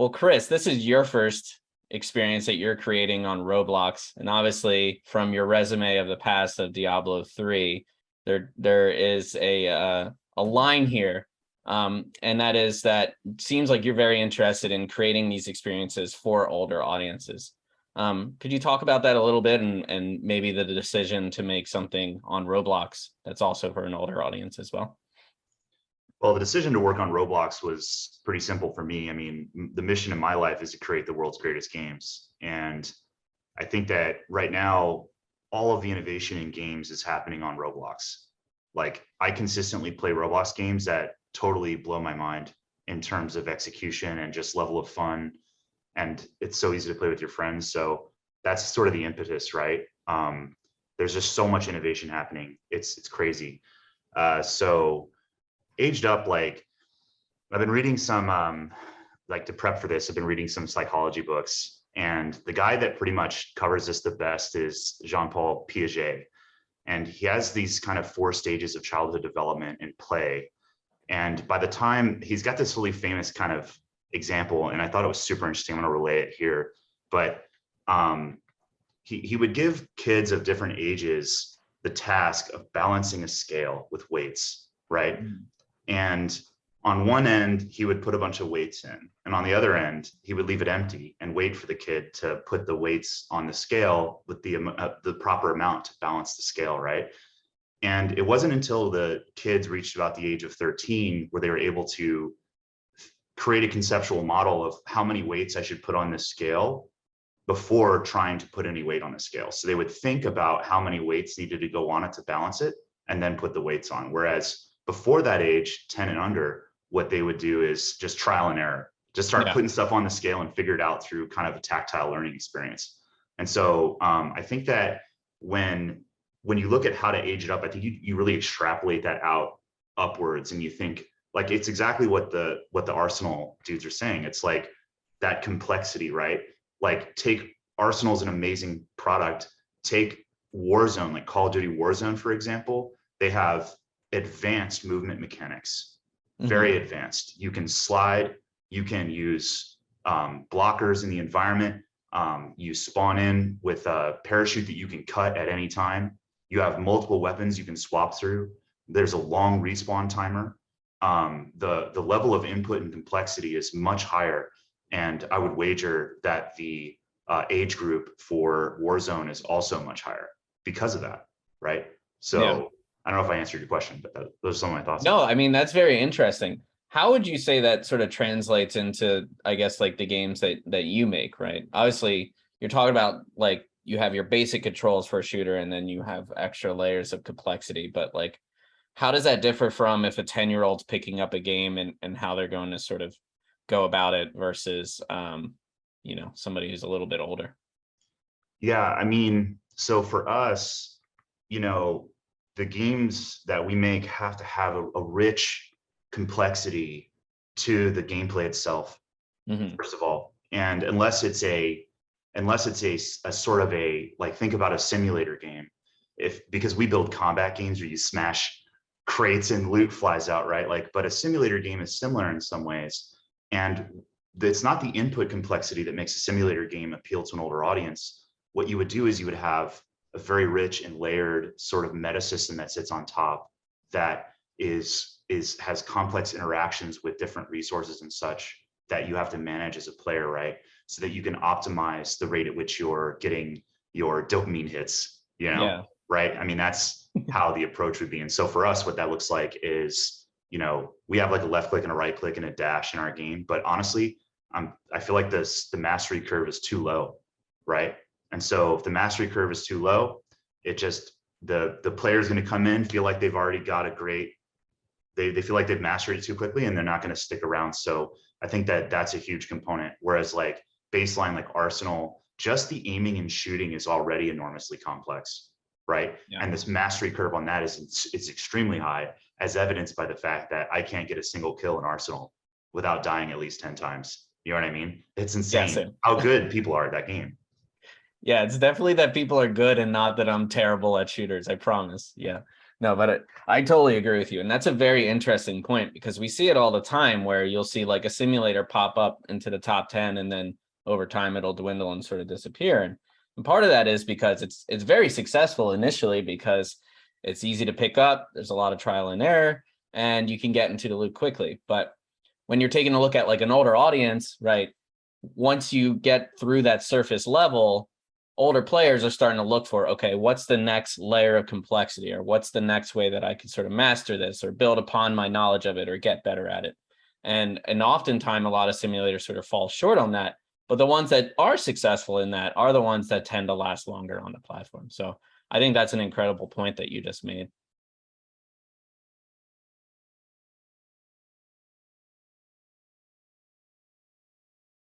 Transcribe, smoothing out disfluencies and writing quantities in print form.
Well, Chris, this is your first experience that you're creating on Roblox, and obviously from your resume of the past of Diablo 3, there is a line here, and that is that it seems like you're very interested in creating these experiences for older audiences. Could you talk about that a little bit, and maybe the decision to make something on Roblox that's also for an older audience as well? Well, the decision to work on Roblox was pretty simple for me. I mean, the mission in my life is to create the world's greatest games. And I think that right now, all of the innovation in games is happening on Roblox. Like, I consistently play Roblox games that totally blow my mind in terms of execution and just level of fun. And it's so easy to play with your friends. So that's sort of the impetus, right? There's just so much innovation happening. It's crazy. So aged up, like, I've been reading some like, to prep for this, I've been reading some psychology books, and the guy that pretty much covers this the best is Jean-Paul Piaget. And he has these kind of 4 stages of childhood development and play. And by the time, he's got this really famous kind of example, and I thought it was super interesting. I'm going to relay it here. But he would give kids of different ages the task of balancing a scale with weights, right? And on one end, he would put a bunch of weights in, and on the other end, he would leave it empty and wait for the kid to put the weights on the scale with the proper amount to balance the scale, right? And it wasn't until the kids reached about the age of 13 where they were able to create a conceptual model of how many weights I should put on this scale before trying to put any weight on the scale. So they would think about how many weights needed to go on it to balance it, and then put the weights on. Whereas before that age, 10 and under, what they would do is just trial and error, just start putting stuff on the scale and figure it out through kind of a tactile learning experience. And so I think that when you look at how to age it up, I think you really extrapolate that out upwards, and you think, like, it's exactly what the Arsenal dudes are saying. It's like that complexity, right? Like, take Arsenal's an amazing product. Take Warzone, like Call of Duty Warzone, for example. They have advanced movement mechanics, very advanced. You can slide, you can use blockers in the environment. You spawn in with a parachute that you can cut at any time. You have multiple weapons you can swap through. There's a long respawn timer. The level of input and complexity is much higher. And I would wager that the age group for Warzone is also much higher because of that, right? So I don't know if I answered your question, but those are some of my thoughts. No, I mean, that's very interesting. How would you say that sort of translates into, I guess, like the games that you make, right? Obviously, you're talking about, like, you have your basic controls for a shooter, and then you have extra layers of complexity. But, like, how does that differ from if a 10-year-old's picking up a game and how they're going to sort of go about it versus, somebody who's a little bit older? Yeah, I mean, so for us, the games that we make have to have a rich complexity to the gameplay itself, first of all. And unless it's a sort of a, like, think about a simulator game, because we build combat games where you smash crates and loot flies out, right? Like, but a simulator game is similar in some ways. And it's not the input complexity that makes a simulator game appeal to an older audience. What you would do is you would have a very rich and layered sort of meta system that sits on top that has complex interactions with different resources and such that you have to manage as a player, right? So that you can optimize the rate at which you're getting your dopamine hits, right? I mean, that's how the approach would be. And so for us, what that looks like is, we have like a left click and a right click and a dash in our game, but honestly, I feel like the mastery curve is too low, right? And so if the mastery curve is too low, it just, the player is going to come in, feel like they've already got a great, they feel like they've mastered it too quickly, and they're not going to stick around. So I think that that's a huge component. Whereas, like, baseline, like Arsenal, just the aiming and shooting is already enormously complex, right? And this mastery curve on that it's extremely high, as evidenced by the fact that I can't get a single kill in Arsenal without dying at least 10 times. You know what I mean? It's insane how good people are at that game. Yeah, it's definitely that people are good and not that I'm terrible at shooters. I promise. Yeah. No, but I totally agree with you. And that's a very interesting point because we see it all the time where you'll see like a simulator pop up into the top 10 and then over time it'll dwindle and sort of disappear. And part of that is because it's very successful initially because it's easy to pick up. There's a lot of trial and error and you can get into the loop quickly. But when you're taking a look at like an older audience, right? Once you get through that surface level, older players are starting to look for, okay, what's the next layer of complexity, or what's the next way that I can sort of master this or build upon my knowledge of it or get better at it. And oftentimes a lot of simulators sort of fall short on that. But the ones that are successful in that are the ones that tend to last longer on the platform. So I think that's an incredible point that you just made.